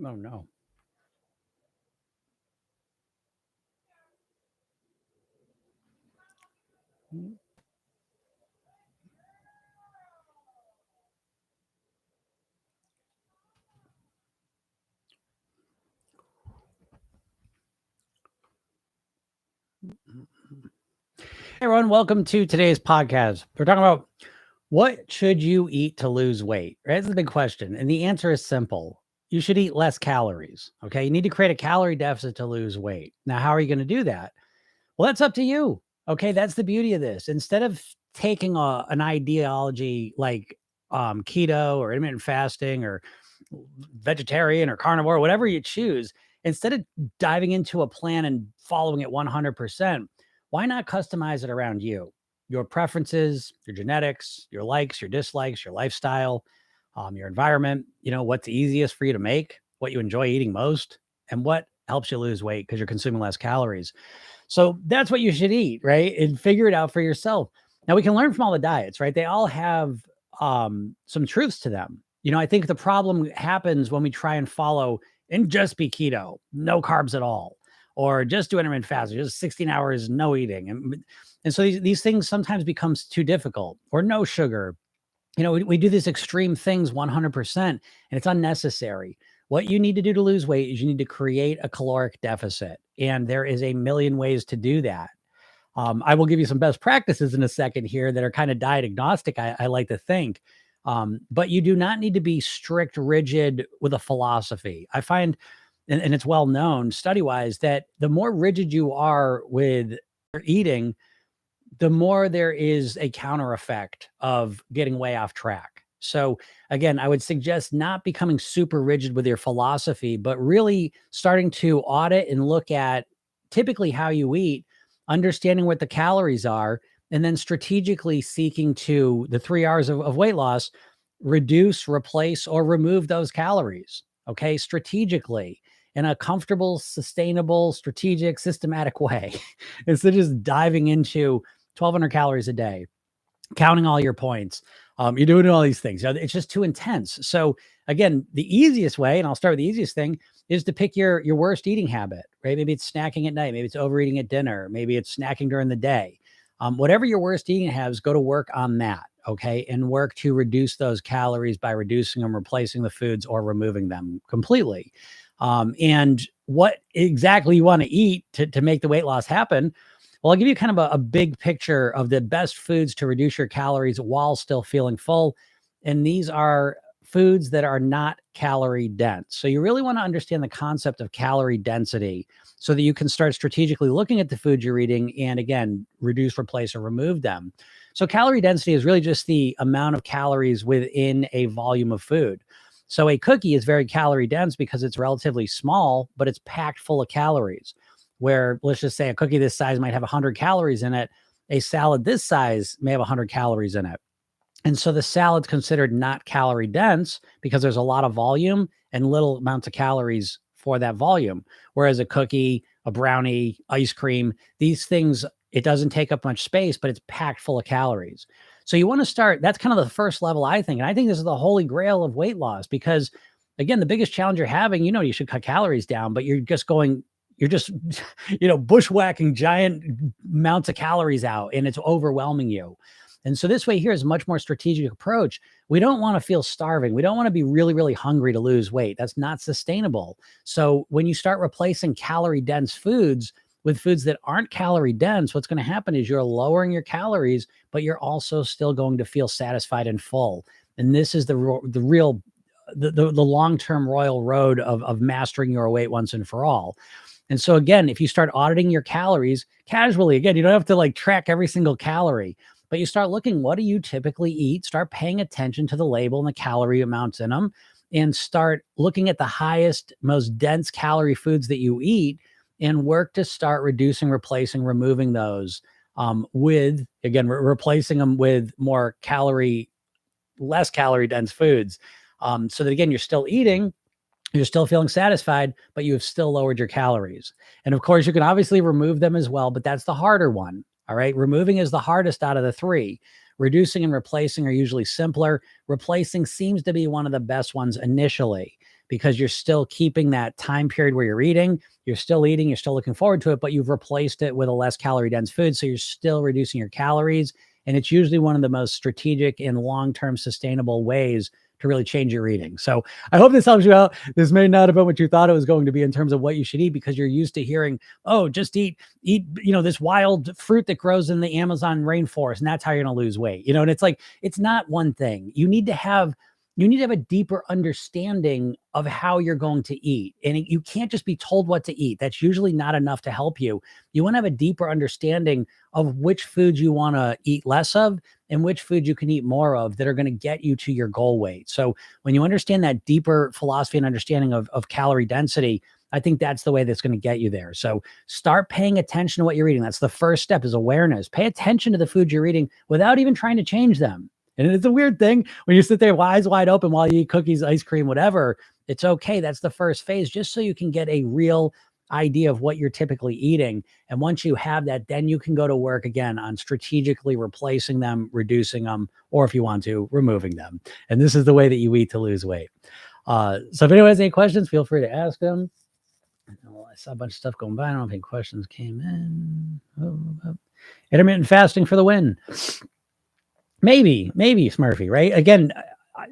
Oh, no. Mm. Hey, everyone. Welcome to today's podcast. We're talking about what should you eat to lose weight? Right? That's the big question. And the answer is simple. You should eat less calories. Okay. You need to create a calorie deficit to lose weight. Now, how are you going to do that? Well, that's up to you. Okay. That's the beauty of this. Instead of taking an ideology like keto or intermittent fasting or vegetarian or carnivore, whatever you choose, instead of diving into a plan and following it 100%, why not customize it around you, your preferences, your genetics, your likes, your dislikes, your lifestyle, your environment, what's easiest for you to make, what you enjoy eating most, and what helps you lose weight because you're consuming less calories. So that's what you should eat, right? And figure it out for yourself. Now we can learn from all the diets, right? They all have some truths to them. I think the problem happens when we try and follow and just be keto, no carbs at all, or just do intermittent fasting, just 16 hours, no eating. And so these things sometimes becomes too difficult, or no sugar. We do these extreme things 100%, and it's unnecessary. What you need to do to lose weight is you need to create a caloric deficit. And there is a million ways to do that. I will give you some best practices in a second here that are kind of diet agnostic, I like to think. But you do not need to be strict, rigid with a philosophy. I find, and it's well known study wise, that the more rigid you are with your eating, the more there is a counter effect of getting way off track. So again, I would suggest not becoming super rigid with your philosophy, but really starting to audit and look at typically how you eat, understanding what the calories are, and then strategically seeking to the 3 hours of weight loss, reduce, replace, or remove those calories. Okay. Strategically in a comfortable, sustainable, strategic, systematic way. Instead of just diving into 1,200 calories a day, counting all your points. You're doing all these things. It's just too intense. So again, the easiest way, and I'll start with the easiest thing, is to pick your worst eating habit, right? Maybe it's snacking at night. Maybe it's overeating at dinner. Maybe it's snacking during the day. Whatever your worst eating habits, go to work on that. Okay. And work to reduce those calories by reducing them, replacing the foods, or removing them completely. And what exactly you want to eat to make the weight loss happen. Well, I'll give you kind of a big picture of the best foods to reduce your calories while still feeling full. And these are foods that are not calorie dense. So you really want to understand the concept of calorie density so that you can start strategically looking at the foods you're eating and again, reduce, replace, or remove them. So calorie density is really just the amount of calories within a volume of food. So a cookie is very calorie dense because it's relatively small, but it's packed full of calories. Where let's just say a cookie this size might have 100 calories in it. A salad this size may have 100 calories in it. And so the salad's considered not calorie dense because there's a lot of volume and little amounts of calories for that volume. Whereas a cookie, a brownie, ice cream, these things, it doesn't take up much space, but it's packed full of calories. So you want to start, that's kind of the first level, I think. And I think this is the holy grail of weight loss because, again, the biggest challenge you're having, you should cut calories down, but you're just, bushwhacking giant amounts of calories out and it's overwhelming you. And so this way here is a much more strategic approach. We don't want to feel starving. We don't want to be really, really hungry to lose weight. That's not sustainable. So when you start replacing calorie dense foods with foods that aren't calorie dense, what's going to happen is you're lowering your calories, but you're also still going to feel satisfied and full. And this is the long-term royal road of mastering your weight once and for all. And so again, if you start auditing your calories casually, again, you don't have to like track every single calorie, but you start looking, what do you typically eat? Start paying attention to the label and the calorie amounts in them and start looking at the highest, most dense calorie foods that you eat and work to start reducing, replacing, removing those with, again, replacing them with less calorie dense foods. So that again, you're still eating, you're still feeling satisfied, but you have still lowered your calories. And of course, you can obviously remove them as well, but that's the harder one. All right. Removing is the hardest out of the three. Reducing and replacing are usually simpler. Replacing seems to be one of the best ones initially because you're still keeping that time period where you're eating, you're still eating, you're still looking forward to it, but you've replaced it with a less calorie dense food. So you're still reducing your calories. And it's usually one of the most strategic and long-term sustainable ways to really change your eating. So I hope this helps you out. This may not have been what you thought it was going to be in terms of what you should eat, because you're used to hearing, oh, just eat, this wild fruit that grows in the Amazon rainforest, and that's how you're going to lose weight. And it's like, it's not one thing. You need to have a deeper understanding of how you're going to eat. And you can't just be told what to eat. That's usually not enough to help you. You want to have a deeper understanding of which foods you want to eat less of and which foods you can eat more of that are going to get you to your goal weight. So when you understand that deeper philosophy and understanding of calorie density, I think that's the way that's going to get you there. So start paying attention to what you're eating. That's the first step, is awareness. Pay attention to the foods you're eating without even trying to change them. And it's a weird thing when you sit there eyes wide open while you eat cookies, ice cream, whatever. It's okay. That's the first phase, just so you can get a real idea of what you're typically eating. And once you have that, then you can go to work again on strategically replacing them, reducing them, or if you want to, removing them. And this is the way that you eat to lose weight. So if anyone has any questions, feel free to ask them. I saw a bunch of stuff going by. I don't know if any questions came in. Intermittent fasting for the win. Maybe Smurfy, right? Again,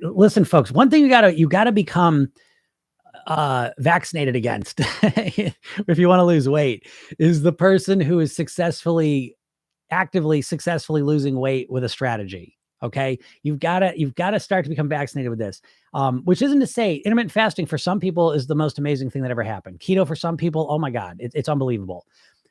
listen, folks, one thing you gotta become vaccinated against if you want to lose weight is the person who is actively successfully losing weight with a strategy. Okay. You've got to start to become vaccinated with this. Which isn't to say intermittent fasting for some people is the most amazing thing that ever happened. Keto for some people, oh my God, it's unbelievable.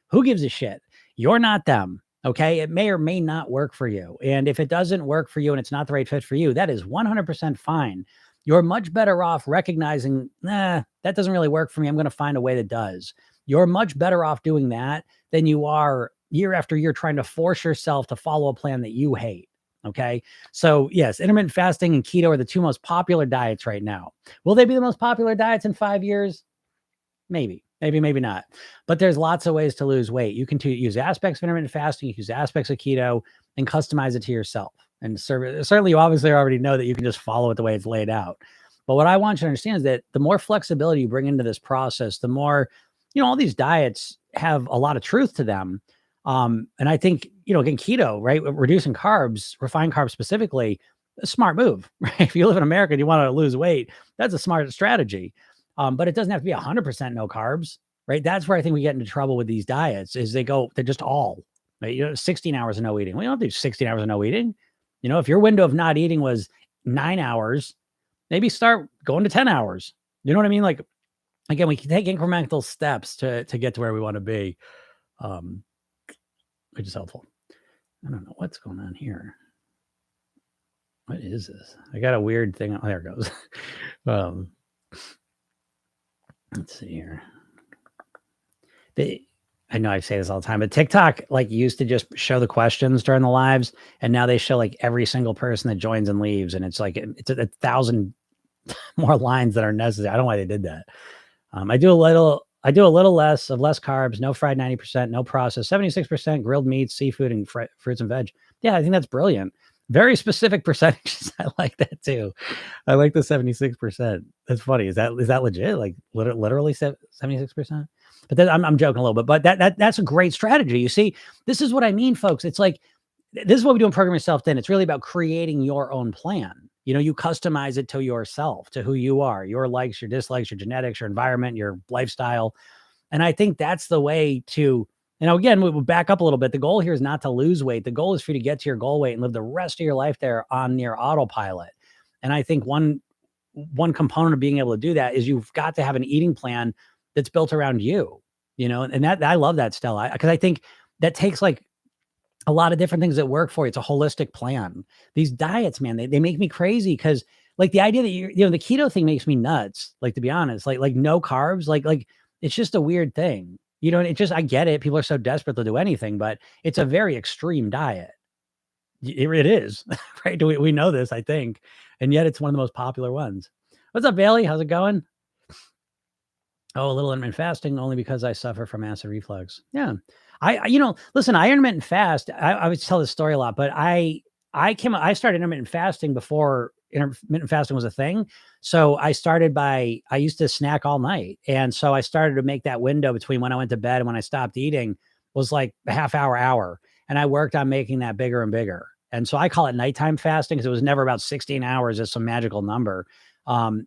Who gives a shit? You're not them. Okay. It may or may not work for you. And if it doesn't work for you and it's not the right fit for you, that is 100% fine. You're much better off recognizing, that doesn't really work for me. I'm going to find a way that does. You're much better off doing that than you are year after year trying to force yourself to follow a plan that you hate. Okay. So yes, intermittent fasting and keto are the two most popular diets right now. Will they be the most popular diets in 5 years? Maybe not. But there's lots of ways to lose weight. You can use aspects of intermittent fasting, you can use aspects of keto, and customize it to yourself. And certainly you obviously already know that you can just follow it the way it's laid out. But what I want you to understand is that the more flexibility you bring into this process, the more, all these diets have a lot of truth to them. And I think, again, keto, right? Reducing carbs, refined carbs specifically, a smart move, right? If you live in America and you want to lose weight, that's a smart strategy. But it doesn't have to be 100% no carbs, right? That's where I think we get into trouble with these diets is they're just all, right? 16 hours of no eating. We don't do 16 hours of no eating. If your window of not eating was 9 hours, maybe start going to 10 hours. You know what I mean? Like, again, we can take incremental steps to get to where we want to be, which is helpful. I don't know what's going on here. What is this? I got a weird thing. Oh, there it goes. Let's see here. I know I say this all the time, but TikTok used to just show the questions during the lives, and now they show every single person that joins and leaves, and it's 1,000 more lines that are necessary. I don't know why they did that. I do a little less carbs, no fried 90%, no processed, 76% grilled meats, seafood, and fruits and veg. Yeah, I think that's brilliant. Very specific percentages. I like that too. I like the 76%. That's funny. Is that legit? Literally 76%? But then I'm joking a little bit, but that's a great strategy. You see, this is what I mean, folks. It's this is what we do in Program Yourself Thin. It's really about creating your own plan. You customize it to yourself, to who you are, your likes, your dislikes, your genetics, your environment, your lifestyle. And I think that's the way to, again, we back up a little bit. The goal here is not to lose weight. The goal is for you to get to your goal weight and live the rest of your life there on near autopilot. And I think one component of being able to do that is you've got to have an eating plan that's built around you, and that I love that, Stella, because I think that takes a lot of different things that work for you. It's a holistic plan. These diets, man, they make me crazy because the idea that the keto thing makes me nuts. To be honest, like no carbs, like it's just a weird thing. I get it. People are so desperate to do anything, but it's a very extreme diet. It is, right? We know this, I think. And yet it's one of the most popular ones. What's up, Bailey? How's it going? Oh, a little intermittent fasting only because I suffer from acid reflux. Yeah. Listen, I intermittent fast. I would tell this story a lot, but I started intermittent fasting before intermittent fasting was a thing. So I used to snack all night. And so I started to make that window between when I went to bed and when I stopped eating was like a half hour. And I worked on making that bigger and bigger. And so I call it nighttime fasting because it was never about 16 hours as some magical number.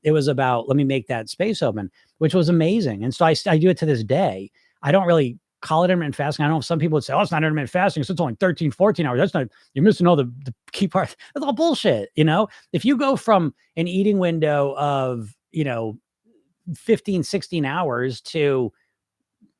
It was about, let me make that space open, which was amazing. And so I do it to this day. I don't really call it intermittent fasting. I know some people would say, oh, it's not intermittent fasting. So it's only 13, 14 hours. That's not, you're missing all the key parts. That's all bullshit. If you go from an eating window of, 15, 16 hours to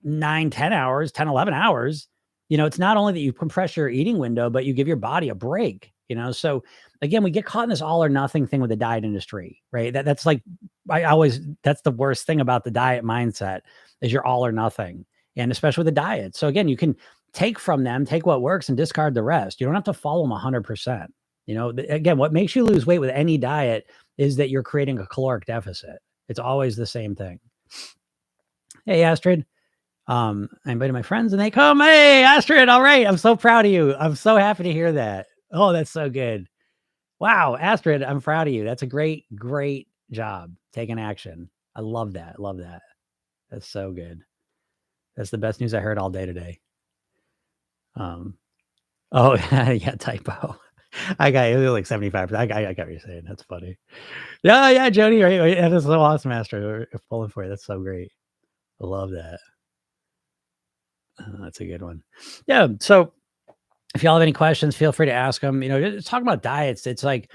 9, 10 hours, 10, 11 hours, it's not only that you compress your eating window, but you give your body a break, So again, we get caught in this all or nothing thing with the diet industry, right? That's like, that's the worst thing about the diet mindset is you're all or nothing. And especially with the diet. So again, you can take from them, take what works and discard the rest. You don't have to follow them 100%. Again, what makes you lose weight with any diet is that you're creating a caloric deficit. It's always the same thing. Hey, Astrid. I invited my friends and they come. Hey, Astrid. All right. I'm so proud of you. I'm so happy to hear that. Oh, that's so good. Wow. Astrid, I'm proud of you. That's a great, great job taking action. I love that. Love that. That's so good. That's the best news I heard all day today. Oh, yeah, typo. I got it was like 75%. I got what you're saying. That's funny. Yeah, Jody. Right. That is so awesome, Astrid. We're pulling for you. That's so great. I love that. That's a good one. Yeah. So if y'all have any questions, feel free to ask them. Just talking about diets. It's like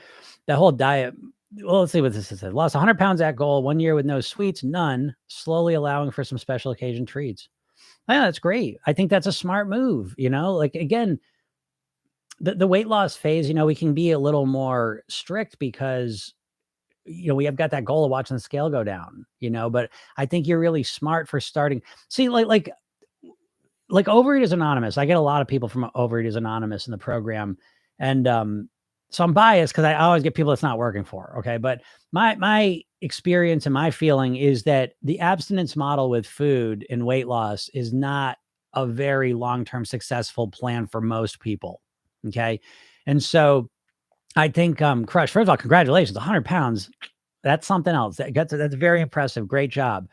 the whole diet. Well, let's see what this says. Lost 100 pounds at goal, 1 year with no sweets, none, slowly allowing for some special occasion treats. Yeah, that's great. I think that's a smart move. Like again, the weight loss phase, we can be a little more strict because, we have got that goal of watching the scale go down, but I think you're really smart for starting. See, like Overeaters Anonymous. I get a lot of people from Overeaters Anonymous in the program. And, so I'm biased because I always get people that's not working for. Okay. But my experience and my feeling is that the abstinence model with food and weight loss is not a very long-term successful plan for most people. Okay. And so I think, Crush, first of all, congratulations, 100 pounds. That's something else. That's very impressive. Great job.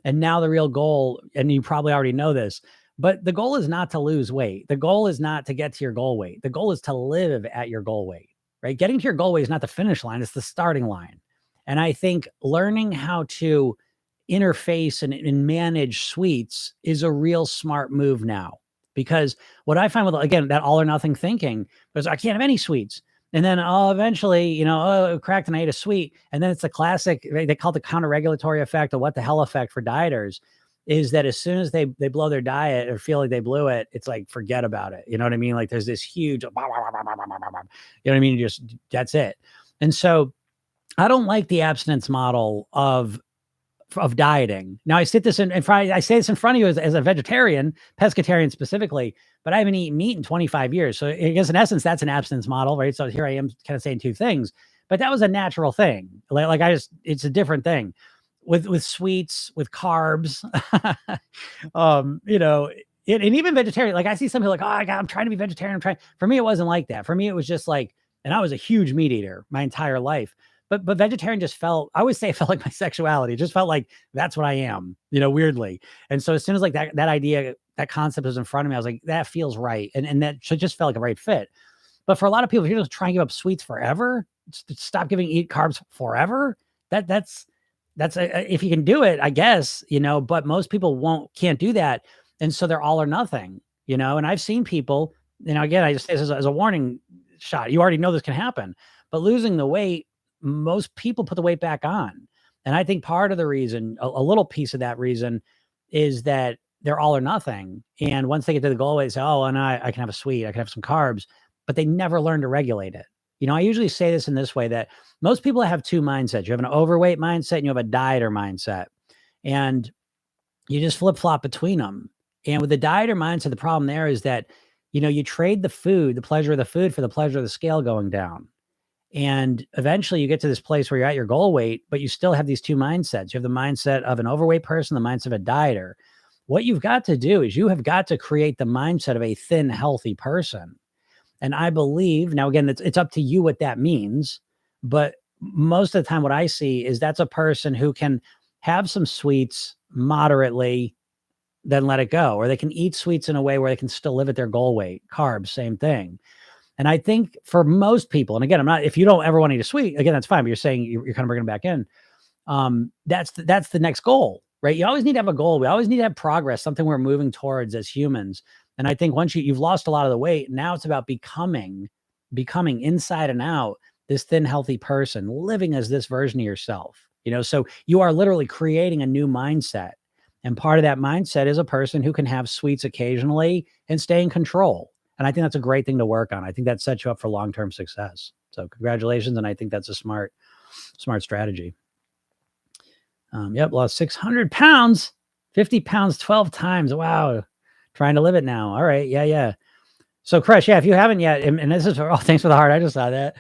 And now the real goal, and you probably already know this, but the goal is not to lose weight. The goal is not to get to your goal weight. The goal is to live at your goal weight. Right? Getting to your goal weight is not the finish line, it's the starting line. And I think learning how to interface and manage sweets is a real smart move now. Because what I find with, again, that all or nothing thinking, because I can't have any sweets. And then eventually, cracked and I ate a sweet. And then it's the classic, they call it the counter-regulatory effect, or what the hell effect for dieters, is that as soon as they blow their diet or feel like they blew it, it's like, forget about it. You know what I mean? Like there's this huge, you know what I mean? Just, that's it. And so I don't like the abstinence model of dieting. Now I sit this in front, I say this in front of you as a vegetarian, pescatarian specifically, but I haven't eaten meat in 25 years. So I guess in essence, that's an abstinence model, right? So here I am kind of saying two things, but that was a natural thing. It's a different thing. With sweets, with carbs, and even vegetarian. Like I see some people like, oh, I'm trying to be vegetarian. For me, it wasn't like that. For me, it was just like, and I was a huge meat eater my entire life. But vegetarian just felt, I always say it felt like my sexuality. It just felt like that's what I am, weirdly. And so as soon as like that idea, that concept was in front of me, I was like, that feels right. And that just felt like a right fit. But for a lot of people, if you're just trying to give up sweets forever, stop eat carbs forever, that's if you can do it, I guess, but most people can't do that. And so they're all or nothing, and I've seen people, again, I just say this as a warning shot. You already know this can happen, but losing the weight, most people put the weight back on. And I think part of the reason, a little piece of that reason, is that they're all or nothing. And once they get to the goal weight, they say, oh, and I can have a sweet, I can have some carbs, but they never learn to regulate it. I usually say this in this way, that most people have two mindsets. You have an overweight mindset and you have a dieter mindset. And you just flip-flop between them. And with the dieter mindset, the problem there is that, you trade the food, the pleasure of the food, for the pleasure of the scale going down. And eventually you get to this place where you're at your goal weight, but you still have these two mindsets. You have the mindset of an overweight person, the mindset of a dieter. What you've got to do is you have got to create the mindset of a thin, healthy person. And I believe, now again, it's up to you what that means, but most of the time what I see is that's a person who can have some sweets moderately, then let it go, or they can eat sweets in a way where they can still live at their goal weight. Carbs, same thing. And I think for most people, and again, I'm not, if you don't ever want to eat a sweet, again, that's fine, but you're saying you're kind of bringing it back in. That's the next goal, right? You always need to have a goal. We always need to have progress, something we're moving towards as humans. And I think once you've lost a lot of the weight, now it's about becoming inside and out this thin, healthy person, living as this version of yourself. So you are literally creating a new mindset. And part of that mindset is a person who can have sweets occasionally and stay in control. And I think that's a great thing to work on. I think that sets you up for long-term success. So congratulations. And I think that's a smart strategy. Yep, lost 600 pounds, 50 pounds, 12 times. Wow. Trying to live it now. All right. Yeah. So Crush, if you haven't yet, and this is thanks for the heart. I just saw that.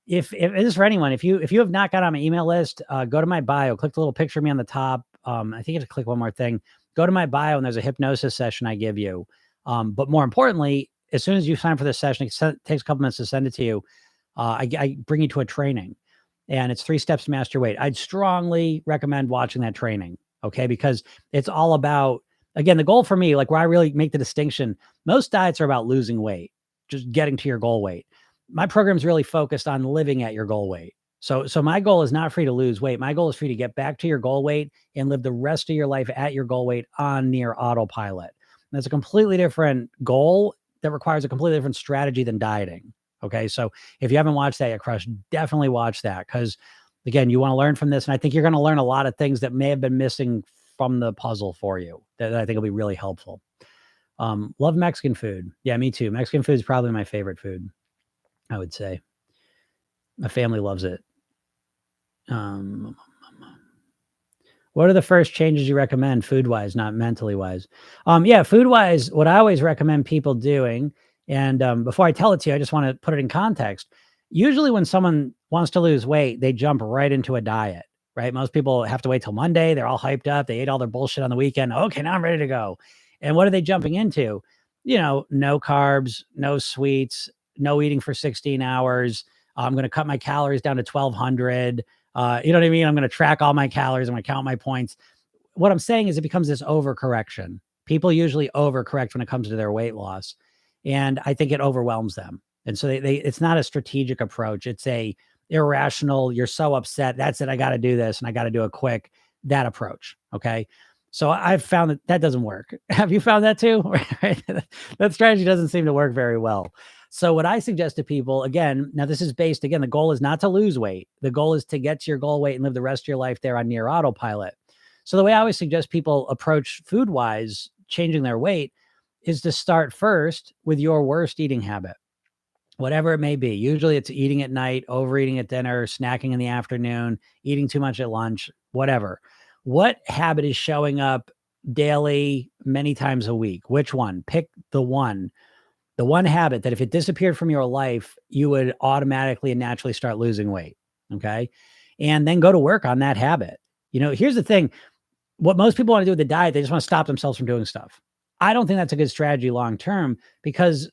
If this is for anyone, if you have not got on my email list, go to my bio, click the little picture of me on the top. I think you have to click one more thing. Go to my bio and there's a hypnosis session I give you. But more importantly, as soon as you sign for this session, it takes a couple minutes to send it to you. I bring you to a training. And it's 3 steps to master weight. I'd strongly recommend watching that training. Okay. Because it's all about, again, the goal for me, like where I really make the distinction, most diets are about losing weight, just getting to your goal weight. My program's really focused on living at your goal weight. So my goal is not for you to lose weight. My goal is for you to get back to your goal weight and live the rest of your life at your goal weight on near autopilot. And that's a completely different goal that requires a completely different strategy than dieting. Okay. So if you haven't watched that yet, Crush, definitely watch that. Because again, you want to learn from this. And I think you're going to learn a lot of things that may have been missing from the puzzle for you that I think will be really helpful. Love Mexican food. Yeah, me too. Mexican food is probably my favorite food, I would say. My family loves it. What are the first changes you recommend food-wise, not mentally wise? Food-wise, what I always recommend people doing, and before I tell it to you, I just want to put it in context. Usually when someone wants to lose weight, they jump right into a diet, right? Most people have to wait till Monday. They're all hyped up. They ate all their bullshit on the weekend. Okay, now I'm ready to go. And what are they jumping into? No carbs, no sweets, no eating for 16 hours. I'm going to cut my calories down to 1,200. You know what I mean? I'm going to track all my calories. I'm going to count my points. What I'm saying is it becomes this overcorrection. People usually overcorrect when it comes to their weight loss. And I think it overwhelms them. And so it's not a strategic approach. It's a irrational, you're so upset. That's it. I got to do this and I got to do it quick. That approach. Okay. So I've found that doesn't work. Have you found that too? That strategy doesn't seem to work very well. So what I suggest to people, again, now this is based, again, the goal is not to lose weight. The goal is to get to your goal weight and live the rest of your life there on near autopilot. So the way I always suggest people approach food-wise, changing their weight, is to start first with your worst eating habit, whatever it may be. Usually it's eating at night, overeating at dinner, snacking in the afternoon, eating too much at lunch, whatever. What habit is showing up daily, many times a week? Which one? Pick the one habit that if it disappeared from your life, you would automatically and naturally start losing weight. Okay. And then go to work on that habit. Here's the thing. What most people want to do with the diet, they just want to stop themselves from doing stuff. I don't think that's a good strategy long-term because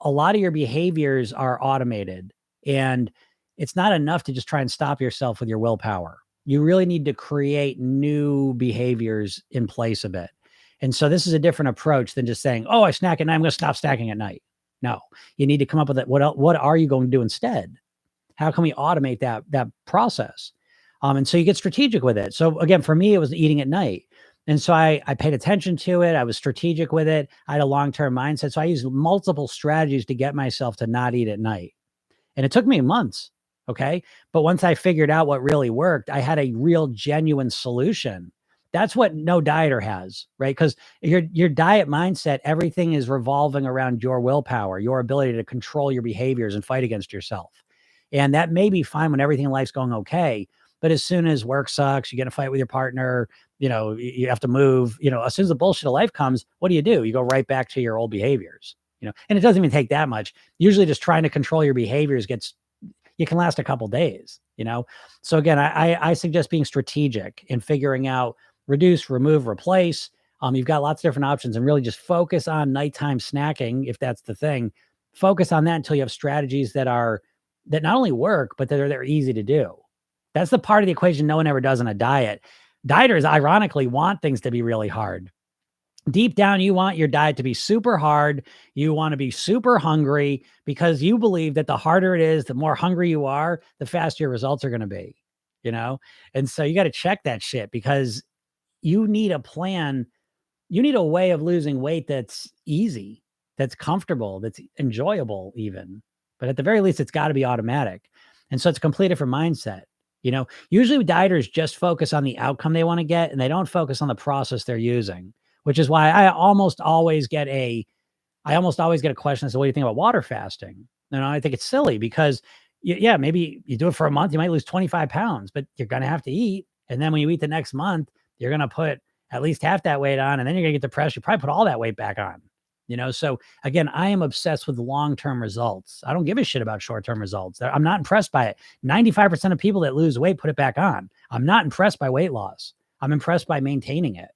a lot of your behaviors are automated and it's not enough to just try and stop yourself with your willpower. You really need to create new behaviors in place of it. And so this is a different approach than just saying, oh, I snack at night, I'm going to stop snacking at night. No, you need to come up with it. What are you going to do instead? How can we automate that process? And so you get strategic with it. So again, for me, it was eating at night. And so I paid attention to it. I was strategic with it. I had a long-term mindset. So I used multiple strategies to get myself to not eat at night. And it took me months. Okay. But once I figured out what really worked, I had a real genuine solution. That's what no dieter has, right? Because your diet mindset, everything is revolving around your willpower, your ability to control your behaviors and fight against yourself. And that may be fine when everything in life's going okay. But as soon as work sucks, you get in a fight with your partner, you have to move, as soon as the bullshit of life comes, what do? You go right back to your old behaviors, and it doesn't even take that much. Usually just trying to control your behaviors you can last a couple days, So again, I suggest being strategic and figuring out, reduce, remove, replace. You've got lots of different options and really just focus on nighttime snacking. If that's the thing, focus on that until you have strategies that are that not only work, but they're easy to do. That's the part of the equation no one ever does on a diet. Dieters, ironically, want things to be really hard. Deep down, you want your diet to be super hard. You want to be super hungry because you believe that the harder it is, the more hungry you are, the faster your results are going to be, you know? And so you got to check that shit because you need a plan. You need a way of losing weight that's easy, that's comfortable, that's enjoyable even. But at the very least, it's got to be automatic. And so it's a complete different mindset. Usually dieters just focus on the outcome they want to get and they don't focus on the process they're using, which is why I almost always get a question as to what do you think about water fasting? I think it's silly because yeah, maybe you do it for a month, you might lose 25 pounds, but you're going to have to eat. And then when you eat the next month, you're going to put at least half that weight on, and then you're going to get depressed. You probably put all that weight back on, So again, I am obsessed with long-term results. I don't give a shit about short-term results. I'm not impressed by it. 95% of people that lose weight put it back on. I'm not impressed by weight loss. I'm impressed by maintaining it.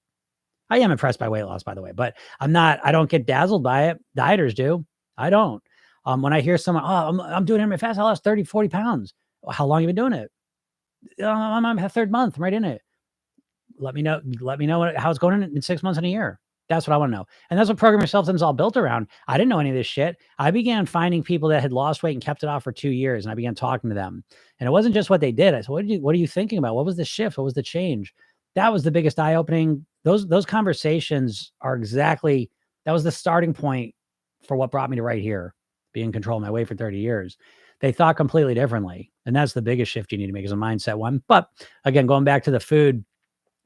I am impressed by weight loss, by the way, but I don't get dazzled by it. Dieters do. I don't. When I hear someone, I'm doing intermittent fast, I lost 30, 40 pounds. Well, how long have you been doing it? I'm on my third month. I'm right in it. Let me know how it's going in 6 months and a year. That's what I want to know. And that's what Program Yourself Then is all built around. I didn't know any of this shit. I began finding people that had lost weight and kept it off for 2 years. And I began talking to them. And it wasn't just what they did. I said, what are you thinking about? What was the shift? What was the change? That was the biggest eye-opening. Those conversations are that was the starting point for what brought me to right here, being in control of my weight for 30 years. They thought completely differently. And that's the biggest shift you need to make as a mindset one. But again, going back to the food,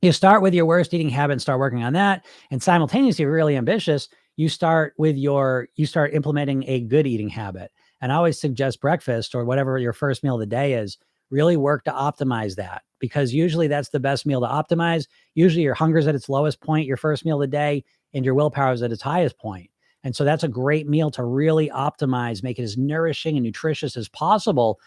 you start with your worst eating habit and start working on that. And simultaneously, if you're really ambitious, you start implementing a good eating habit. And I always suggest breakfast or whatever your first meal of the day is, really work to optimize that because usually that's the best meal to optimize. Usually your hunger is at its lowest point, your first meal of the day, and your willpower is at its highest point. And so that's a great meal to really optimize, make it as nourishing and nutritious as possible.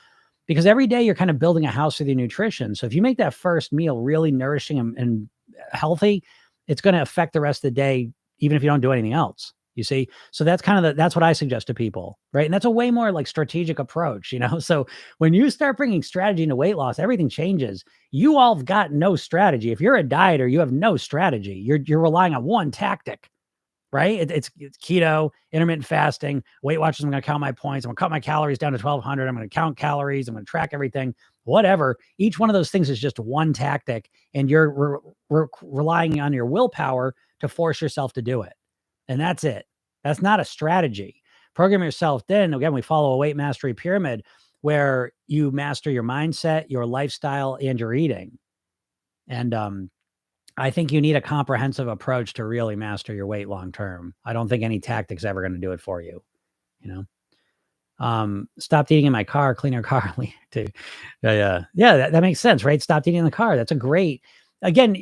Because every day you're kind of building a house with your nutrition. So if you make that first meal really nourishing and healthy, it's going to affect the rest of the day, even if you don't do anything else, you see? So that's that's what I suggest to people, right? And that's a way more like strategic approach, So when you start bringing strategy into weight loss, everything changes. You all have got no strategy. If you're a dieter, you have no strategy. You're relying on one tactic. Right? It's keto, intermittent fasting, Weight Watchers. I'm going to count my points. I'm going to cut my calories down to 1,200. I'm going to count calories. I'm going to track everything, whatever. Each one of those things is just one tactic. And you're relying on your willpower to force yourself to do it. And that's it. That's not a strategy. Program Yourself Then, again, we follow a weight mastery pyramid where you master your mindset, your lifestyle, and your eating. And, I think you need a comprehensive approach to really master your weight long term. I don't think any tactic's ever going to do it for you. Stopped eating in my car, clean your car too. Yeah, that makes sense, right? Stopped eating in the car. That's a great. Again,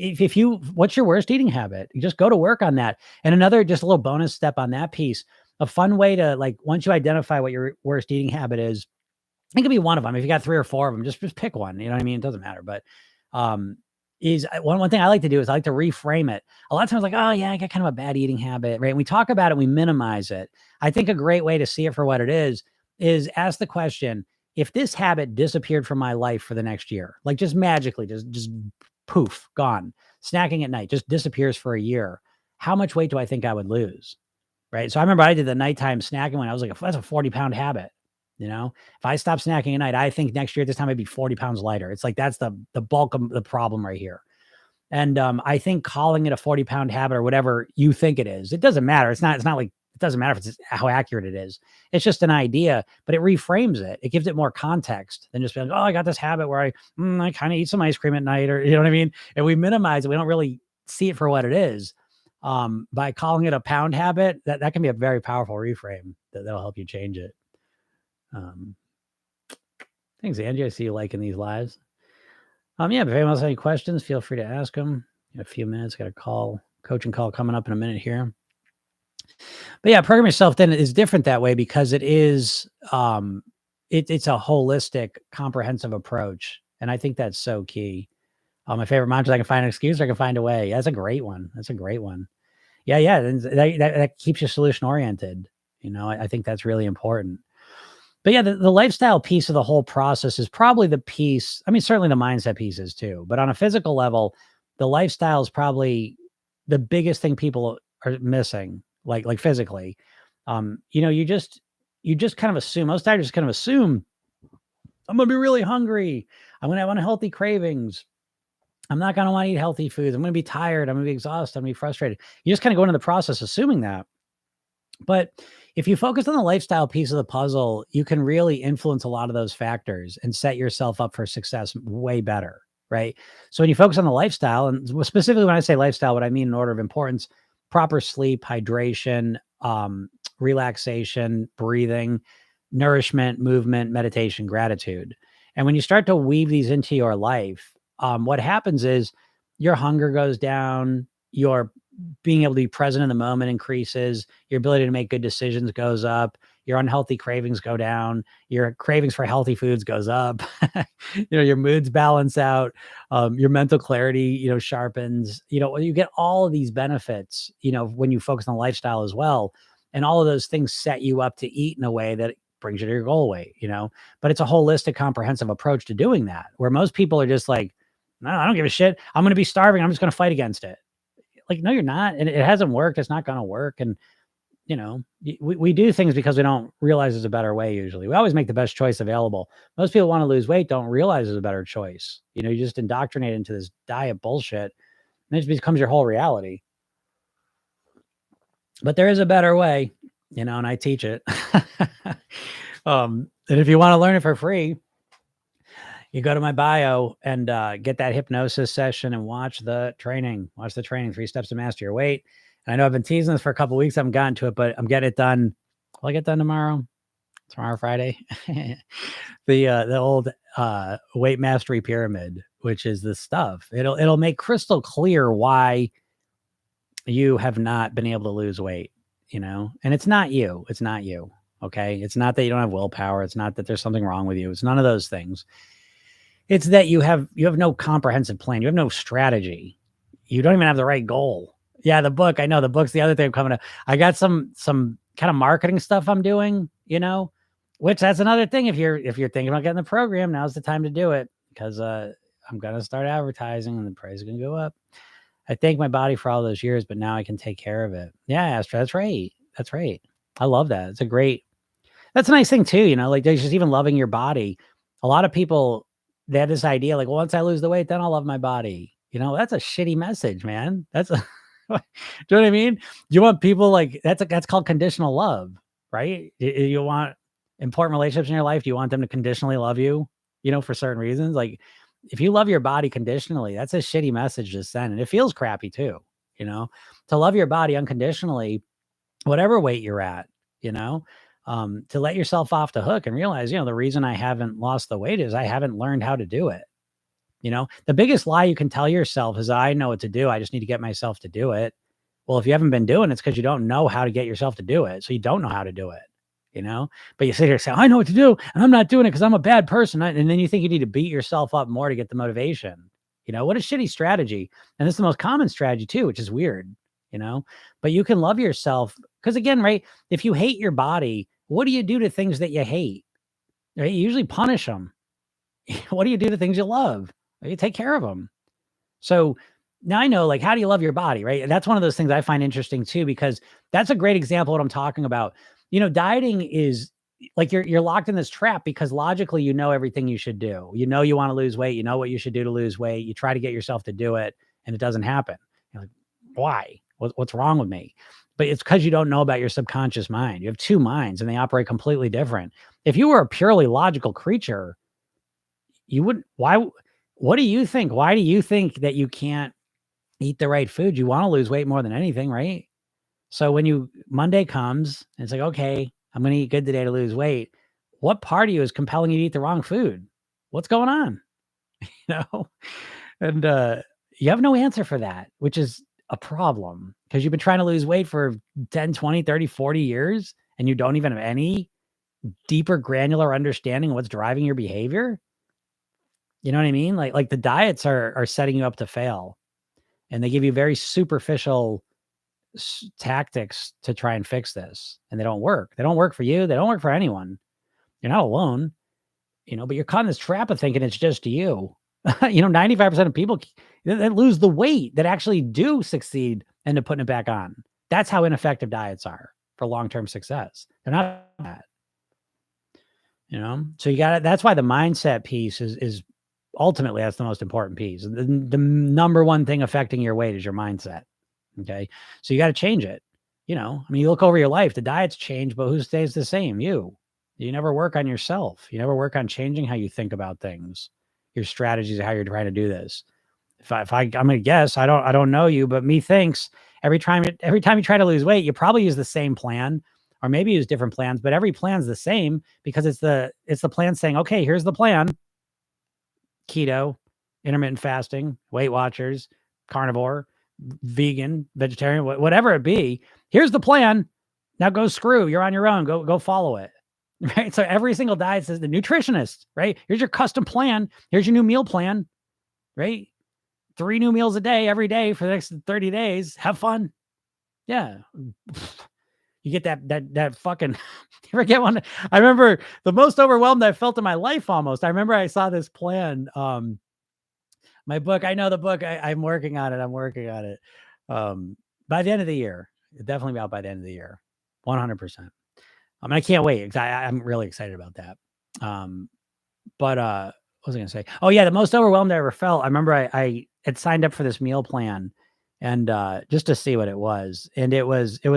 what's your worst eating habit? You just go to work on that. And another, just a little bonus step on that piece. A fun way to once you identify what your worst eating habit is, it could be one of them. If you got 3 or 4 of them, just pick one. You know what I mean? It doesn't matter, but is one thing I like to do is I like to reframe it. A lot of times oh yeah, I got kind of a bad eating habit, right? And we talk about it, we minimize it. I think a great way to see it for what it is ask the question, if this habit disappeared from my life for the next year, like just magically, just poof, gone. Snacking at night just disappears for a year. How much weight do I think I would lose? Right? So I remember I did the nighttime snacking when I was like, that's a 40-pound habit. If I stop snacking at night, I think next year at this time I'd be 40 pounds lighter. It's like that's the bulk of the problem right here. And I think calling it a 40-pound habit or whatever you think it is, it doesn't matter. It's not like it doesn't matter if it's how accurate it is. It's just an idea, but it reframes it. It gives it more context than just being, I got this habit where I kind of eat some ice cream at night, or you know what I mean? And we minimize it. We don't really see it for what it is. By calling it a pound habit, that can be a very powerful reframe that'll help you change it. Thanks, Angie. I see you liking these lives. Yeah, if anyone else has any questions, feel free to ask them. In a few minutes, got a coaching call coming up in a minute here. But yeah, Program Yourself Then is different that way because it is, it's a holistic, comprehensive approach. And I think that's so key. My favorite mantra is I can find an excuse or I can find a way. That's a great one. Yeah. That keeps you solution oriented. I think that's really important. But yeah, the lifestyle piece of the whole process is probably the piece. I mean, certainly the mindset pieces too, but on a physical level, the lifestyle is probably the biggest thing people are missing, like physically. You just kind of assume, most dieters kind of assume I'm gonna be really hungry. I'm gonna have unhealthy cravings. I'm not gonna want to eat healthy foods. I'm gonna be tired. I'm gonna be exhausted. I'm gonna be frustrated. You just kind of go into the process assuming that. But if you focus on the lifestyle piece of the puzzle, you can really influence a lot of those factors and set yourself up for success way better, right? So when you focus on the lifestyle, and specifically when I say lifestyle, what I mean in order of importance, proper sleep, hydration, relaxation, breathing, nourishment, movement, meditation, gratitude. And when you start to weave these into your life, what happens is your hunger goes down, your being able to be present in the moment increases, your ability to make good decisions goes up, your unhealthy cravings go down, your cravings for healthy foods goes up, your moods balance out, your mental clarity, sharpens, you get all of these benefits, when you focus on lifestyle as well. And all of those things set you up to eat in a way that brings you to your goal weight, but it's a holistic, comprehensive approach to doing that, where most people are just like, no, I don't give a shit. I'm going to be starving. I'm just going to fight against it. Like, no, you're not. And it hasn't worked. It's not going to work. And, we do things because we don't realize there's a better way. Usually we always make the best choice available. Most people want to lose weight, don't realize there's a better choice. You just indoctrinate into this diet bullshit and it just becomes your whole reality. But there is a better way, and I teach it. And if you want to learn it for free, you go to my bio and get that hypnosis session and watch the training. Watch the training, 3 steps to master your weight. And I know I've been teasing this for a couple of weeks. I haven't gotten to it, but I'm getting it done. Will I get done tomorrow? Tomorrow, Friday. The old weight mastery pyramid, which is the stuff. It'll make crystal clear why you have not been able to lose weight, and it's not you. It's not you. Okay. It's not that you don't have willpower. It's not that there's something wrong with you. It's none of those things. It's that you have no comprehensive plan. You have no strategy. You don't even have the right goal. Yeah, the book. I know the book's the other thing coming up. I got some kind of marketing stuff I'm doing, which that's another thing. If you're thinking about getting the program, now's the time to do it because I'm gonna start advertising and the price is gonna go up. I thank my body for all those years, but now I can take care of it. Yeah, Astra, that's right. That's right. I love that. That's a nice thing too, like there's just even loving your body. A lot of people, they have this idea like, well, once I lose the weight, then I'll love my body. That's a shitty message, man. Do you know what I mean? You want people like that's called conditional love, right? You want important relationships in your life. Do you want them to conditionally love you, for certain reasons? Like if you love your body conditionally, that's a shitty message to send. And it feels crappy too, to love your body unconditionally, whatever weight you're at, to let yourself off the hook and realize, the reason I haven't lost the weight is I haven't learned how to do it. The biggest lie you can tell yourself is I know what to do. I just need to get myself to do it. Well, if you haven't been doing it, it's because you don't know how to get yourself to do it. So you don't know how to do it, but you sit here and say, I know what to do. And I'm not doing it because I'm a bad person. And then you think you need to beat yourself up more to get the motivation. What a shitty strategy. And this is the most common strategy too, which is weird, but you can love yourself. Because again, right, if you hate your body, what do you do to things that you hate? Right? You usually punish them. What do you do to things you love? You take care of them. So now I know, like, how do you love your body, right? And that's one of those things I find interesting too, because that's a great example of what I'm talking about. Dieting is like you're locked in this trap because logically, everything you should do. You want to lose weight. You know what you should do to lose weight. You try to get yourself to do it, and it doesn't happen. You're like, why? What's wrong with me? But it's because you don't know about your subconscious mind. You have 2 minds, and they operate completely different. If you were a purely logical creature, you would. Why? What do you think? Why do you think that you can't eat the right food? You want to lose weight more than anything, right? So when Monday comes, and it's like, okay, I'm going to eat good today to lose weight. What part of you is compelling you to eat the wrong food? What's going on? You know, and you have no answer for that, which is a problem because you've been trying to lose weight for 10, 20, 30, 40 years, and you don't even have any deeper granular understanding of what's driving your behavior. You know what I mean? Like the diets are setting you up to fail, and they give you very superficial tactics to try and fix this, and they don't work. They don't work for you. They don't work for anyone. You're not alone, but you're caught in this trap of thinking it's just you. 95% of people that lose the weight that actually do succeed end up putting it back on. That's how ineffective diets are for long-term success. They're not that, so you got it. That's why the mindset piece is ultimately, that's the most important piece. The number one thing affecting your weight is your mindset. Okay. So you got to change it. You look over your life, the diets change, but who stays the same? You never work on yourself. You never work on changing how you think about things, your strategies, how you're trying to do this. I'm going to guess, I don't know you, but me thinks every time you try to lose weight, you probably use the same plan, or maybe use different plans, but every plan's the same because it's the plan saying, okay, here's the plan. Keto, intermittent fasting, Weight Watchers, carnivore, vegan, vegetarian, whatever it be. Here's the plan. Now go screw. You're on your own. Go follow it. Right. So every single diet says the nutritionist, right? Here's your custom plan. Here's your new meal plan, right? 3 new meals a day, every day for the next 30 days. Have fun. Yeah. You get that fucking, you ever get one? I remember the most overwhelmed I felt in my life almost. I remember I saw this plan. My book, I know the book, I'm working on it. By the end of the year, definitely out by the end of the year, 100%. I can't wait. I'm really excited about that. But what was I going to say? Oh yeah. The most overwhelmed I ever felt. I remember I had signed up for this meal plan and, just to see what it was. And it was a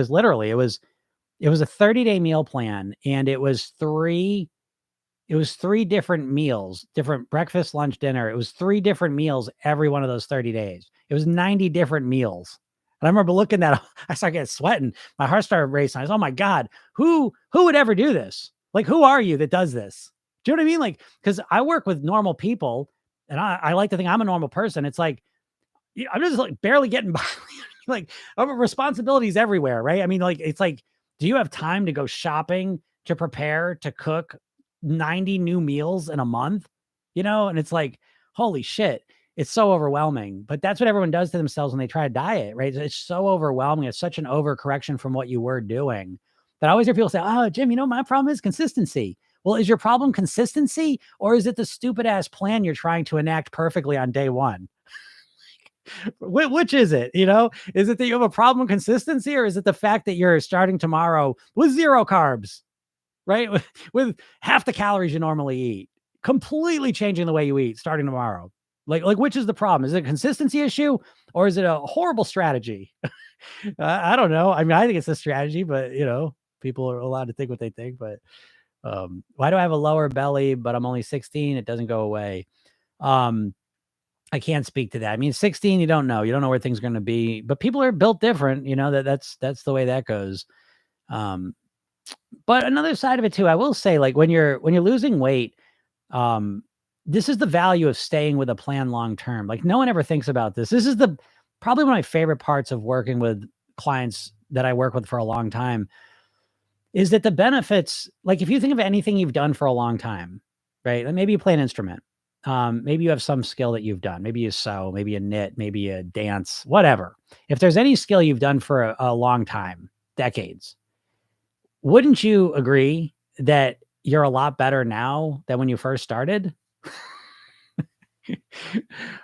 30-day meal plan. And it was three different meals, different breakfast, lunch, dinner. It was 3 different meals every one of those 30 days. It was 90 different meals. And I remember looking at, I started getting sweating. My heart started racing. I was, oh my God, who would ever do this? Like, who are you that does this? Do you know what I mean? Like, because I work with normal people and I like to think I'm a normal person. It's like, I'm just like barely getting by. Like, responsibilities everywhere, right? I mean, like, it's like, do you have time to go shopping, to prepare, to cook 90 new meals in a month? And it's like, holy shit, it's so overwhelming. But that's what everyone does to themselves when they try to diet, right? It's so overwhelming. It's such an overcorrection from what you were doing that I always hear people say, oh, Jim, my problem is consistency. Well, is your problem consistency, or is it the stupid ass plan you're trying to enact perfectly on day one? Which is it? Is it that you have a problem with consistency, or is it the fact that you're starting tomorrow with 0 carbs, right? With half the calories you normally eat, completely changing the way you eat starting tomorrow. Like which is the problem? Is it a consistency issue, or is it a horrible strategy? I don't know. I mean, I think it's a strategy, but people are allowed to think what they think. But why do I have a lower belly, but I'm only 16? It doesn't go away. I can't speak to that. I mean, 16, you don't know where things are going to be, but people are built different, that's the way that goes. But another side of it too, I will say, like when you're losing weight, this is the value of staying with a plan long-term. Like no one ever thinks about this. This is probably one of my favorite parts of working with clients that I work with for a long time, is that the benefits, like if you think of anything you've done for a long time, right? Like maybe you play an instrument. Maybe you have some skill that you've done. Maybe you sew, maybe you knit, maybe you dance, whatever. If there's any skill you've done for a long time, decades, wouldn't you agree that you're a lot better now than when you first started?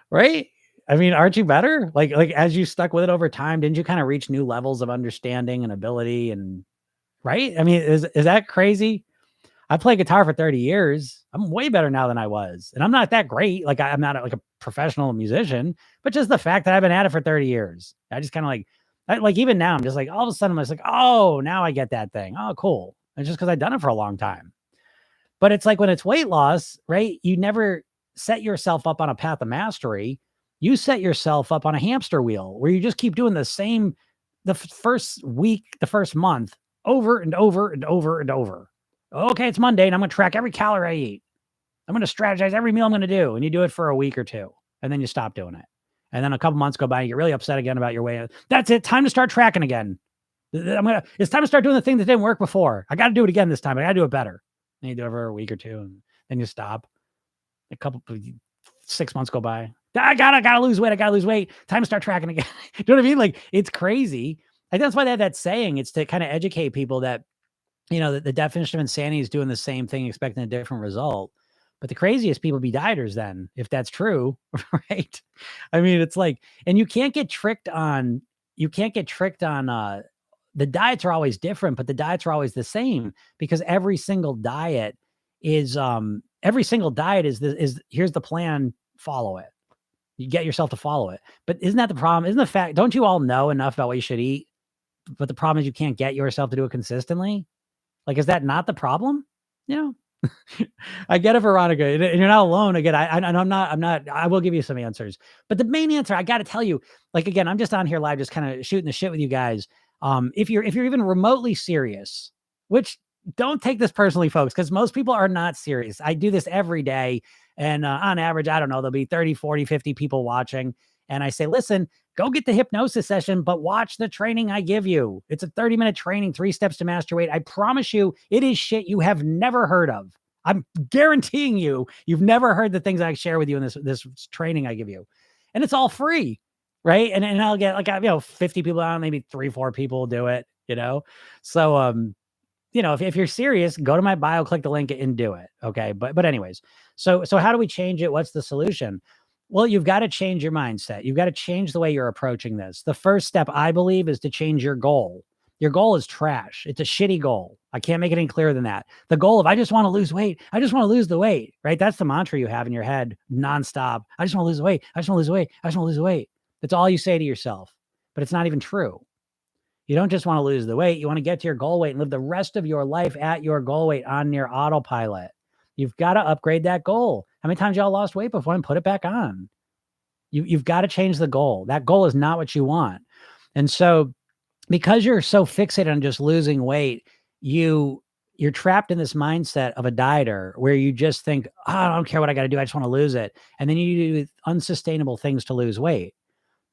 Right? I mean, aren't you better? Like as you stuck with it over time, didn't you kind of reach new levels of understanding and ability and right? I mean, is that crazy? I played guitar for 30 years. I'm way better now than I was. And I'm not that great. Like I'm not like a professional musician, but just the fact that I've been at it for 30 years. I just kind of like even now I'm just like, all of a sudden I'm just like, oh, now I get that thing. Oh, cool. It's just because I've done it for a long time. But it's like when it's weight loss, right? You never set yourself up on a path of mastery. You set yourself up on a hamster wheel where you just keep doing the first week, the first month over and over and over and over. Okay, it's Monday and I'm going to track every calorie I eat. I'm going to strategize every meal I'm going to do. And you do it for a week or two and then you stop doing it. And then a couple months go by and you get really upset again about your weight. That's it. Time to start tracking again. It's time to start doing the thing that didn't work before. I got to do it again this time. I got to do it better. And you do it for a week or two and then you stop. 6 months go by. I gotta lose weight. I gotta lose weight. Time to start tracking again. You know what I mean? Like it's crazy. I think that's why they have that saying. It's to kind of educate people that the definition of insanity is doing the same thing, expecting a different result. But the craziest people be dieters then, if that's true, right? I mean, it's like, and you can't get tricked on, the diets are always different, but the diets are always the same because every single diet is, here's the plan, follow it. You get yourself to follow it. But isn't that the problem? Isn't the fact, don't you all know enough about what you should eat? But the problem is you can't get yourself to do it consistently. Like, is that not the problem? You know, I get it, Veronica, and you're not alone. Again, I'm not. I will give you some answers, but the main answer I got to tell you, like, again, I'm just on here live, just kind of shooting the shit with you guys. If you're even remotely serious, which don't take this personally, folks, because most people are not serious. I do this every day, and on average, I don't know, there'll be 30, 40, 50 people watching, and I say, listen, go get the hypnosis session, but watch the training I give you. It's a 30-minute training, 3 steps to master weight. I promise you, it is shit you have never heard of. I'm guaranteeing you've never heard the things I share with you in this training I give you. And it's all free, right? And I'll get like 50 people on, maybe 3, 4 people will do it, So if you're serious, go to my bio, click the link and do it. Okay. But anyways, so how do we change it? What's the solution? Well, you've got to change your mindset. You've got to change the way you're approaching this. The first step, I believe, is to change your goal. Your goal is trash. It's a shitty goal. I can't make it any clearer than that. The goal of, I just want to lose weight. I just want to lose the weight, right? That's the mantra you have in your head nonstop. I just want to lose the weight. I just want to lose the weight. I just want to lose the weight. That's all you say to yourself, but it's not even true. You don't just want to lose the weight. You want to get to your goal weight and live the rest of your life at your goal weight on near autopilot. You've got to upgrade that goal. How many times y'all lost weight before and put it back on? You've got to change the goal. That goal is not what you want. And so because you're so fixated on just losing weight, you're trapped in this mindset of a dieter where you just think, oh, I don't care what I got to do. I just want to lose it. And then you do unsustainable things to lose weight.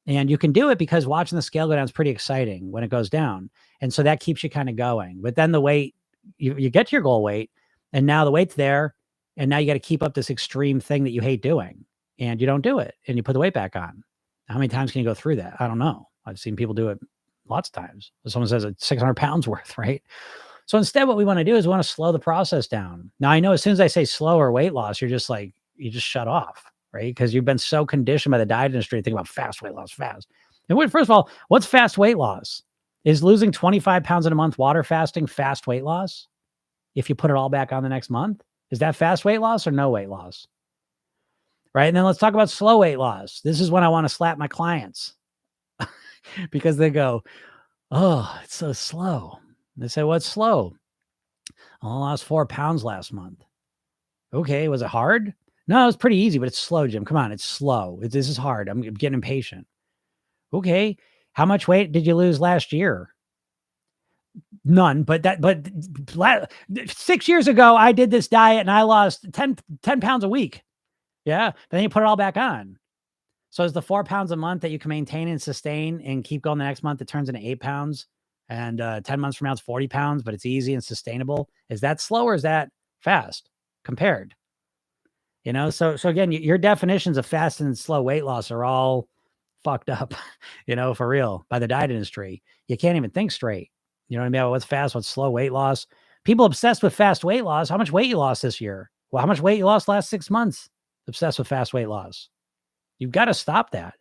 And you can do it because watching the scale go down is pretty exciting when it goes down. And so that keeps you kind of going. But then the weight, you get to your goal weight, and now the weight's there. And now you got to keep up this extreme thing that you hate doing. And you don't do it. And you put the weight back on. How many times can you go through that? I don't know. I've seen people do it lots of times. Someone says it's 600 pounds worth, right? So instead, what we want to do is we want to slow the process down. Now, I know as soon as I say slower weight loss, you're just like, you just shut off, right? Because you've been so conditioned by the diet industry to think about fast weight loss, fast. And first of all, what's fast weight loss? Is losing 25 pounds in a month water fasting fast weight loss? If you put it all back on the next month, is that fast weight loss or no weight loss? Right? And then let's talk about slow weight loss. This is when I want to slap my clients because they go, oh, it's so slow. They say, what's slow? I lost 4 pounds last month. Okay. Was it hard? No, it was pretty easy, but it's slow, Jim. Come on. It's slow. This is hard. I'm getting impatient. Okay. How much weight did you lose last year? None, but 6 years ago, I did this diet and I lost 10 pounds a week. Yeah. But then you put it all back on. So is the 4 pounds a month that you can maintain and sustain and keep going the next month, it turns into 8 pounds. And 10 months from now, it's 40 pounds, but it's easy and sustainable. Is that slow or is that fast compared? So again, your definitions of fast and slow weight loss are all fucked up, for real, by the diet industry. You can't even think straight. You know what I mean? What's fast? What's slow weight loss? People obsessed with fast weight loss. How much weight you lost this year? Well, how much weight you lost last 6 months? Obsessed with fast weight loss. You've got to stop that.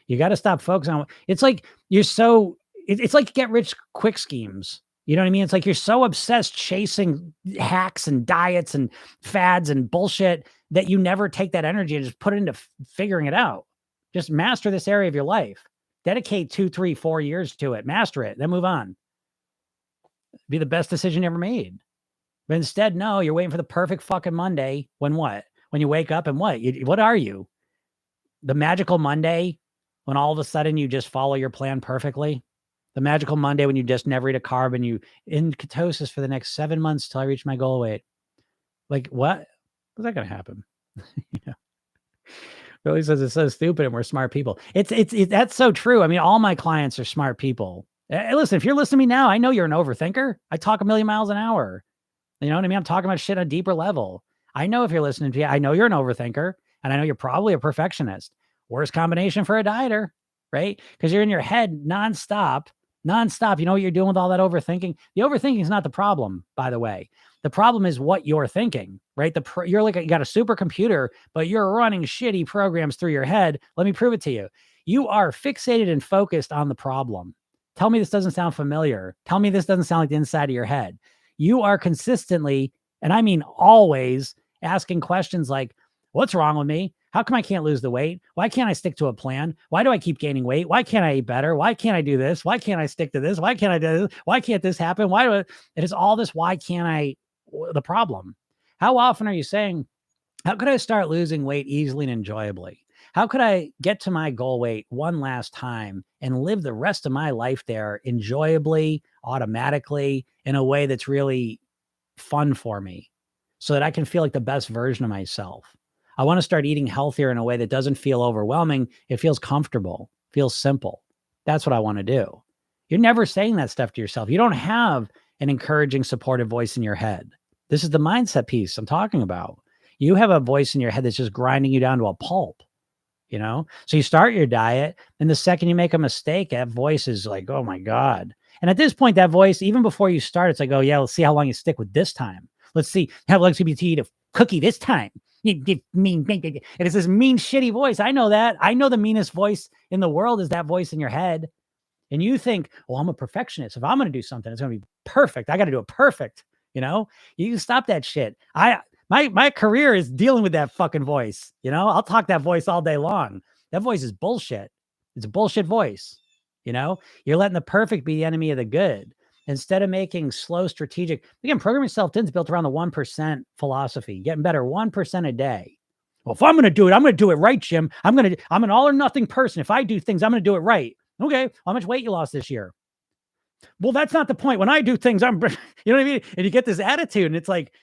You got to stop focusing on. It's like it's like get rich quick schemes. You know what I mean? It's like you're so obsessed chasing hacks and diets and fads and bullshit that you never take that energy and just put it into figuring it out. Just master this area of your life. Dedicate 2, 3, 4 years to it. Master it. Then move on. Be the best decision you ever made. But instead, no, you're waiting for the perfect fucking Monday. When what? When you wake up and what? What are you? The magical Monday when all of a sudden you just follow your plan perfectly? The magical Monday when you just never eat a carb and you in ketosis for the next 7 months till I reach my goal weight. Like what? How's that going to happen? Billy says it's so stupid and we're smart people. It's that's so true. I mean, all my clients are smart people. Hey, listen, if you're listening to me now, I know you're an overthinker. I talk a million miles an hour. You know what I mean? I'm talking about shit on a deeper level. I know if you're listening to me, I know you're an overthinker and I know you're probably a perfectionist. Worst combination for a dieter, right? Because you're in your head nonstop nonstop. You know what you're doing with all that overthinking? The overthinking is not the problem, by the way. The problem is what you're thinking, right? You're like, you got a supercomputer, but you're running shitty programs through your head. Let me prove it to you. You are fixated and focused on the problem. Tell me this doesn't sound familiar. Tell me this doesn't sound like the inside of your head. You are consistently, and I mean always, asking questions like, what's wrong with me? How come I can't lose the weight? Why can't I stick to a plan? Why do I keep gaining weight? Why can't I eat better? Why can't I do this? Why can't I stick to this? Why can't I do this? Why can't this happen? It is all this, why can't I, the problem. How often are you saying, how could I start losing weight easily and enjoyably? How could I get to my goal weight one last time and live the rest of my life there enjoyably, automatically, in a way that's really fun for me so that I can feel like the best version of myself? I want to start eating healthier in a way that doesn't feel overwhelming. It feels comfortable, feels simple. That's what I want to do. You're never saying that stuff to yourself. You don't have an encouraging, supportive voice in your head. This is the mindset piece I'm talking about. You have a voice in your head that's just grinding you down to a pulp, So you start your diet, and the second you make a mistake, that voice is like, oh my God. And at this point, that voice, even before you start, it's like, oh yeah, let's see how long you stick with this time. Let's see how long it's going to be to eat a cookie this time. You mean, and it's this mean, shitty voice. I know that. I know the meanest voice in the world is that voice in your head. And you think, well, I'm a perfectionist. If I'm going to do something, it's going to be perfect. I got to do it perfect. You stop that shit. My career is dealing with that fucking voice. I'll talk that voice all day long. That voice is bullshit. It's a bullshit voice. You're letting the perfect be the enemy of the good. Instead of making slow, strategic, again, programming self-tin is built around the 1% philosophy, getting better 1% a day. Well, if I'm going to do it, I'm going to do it right, Jim. I'm an all or nothing person. If I do things, I'm going to do it right. Okay. How much weight you lost this year? Well, that's not the point. When I do things, you know what I mean? And you get this attitude, and it's like,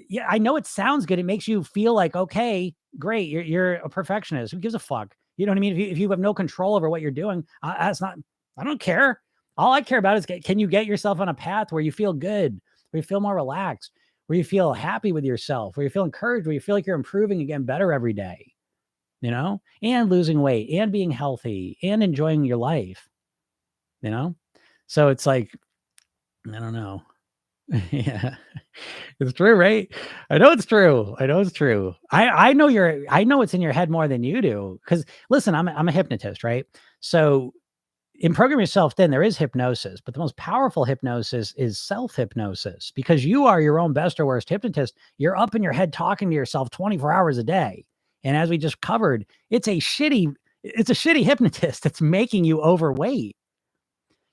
yeah, I know it sounds good. It makes you feel like, okay, great. You're a perfectionist. Who gives a fuck? You know what I mean? If you have no control over what you're doing, I don't care. All I care about is, can you get yourself on a path where you feel good, where you feel more relaxed, where you feel happy with yourself, where you feel encouraged, where you feel like you're improving and getting better every day, and losing weight and being healthy and enjoying your life, So it's like, I don't know. Yeah, it's true, right? I know it's true. I know it's in your head more than you do. Because listen, I'm a hypnotist, right? So in Program Yourself Thin, there is hypnosis, but the most powerful hypnosis is self-hypnosis, because you are your own best or worst hypnotist. You're up in your head talking to yourself 24 hours a day. And as we just covered, it's a shitty hypnotist that's making you overweight.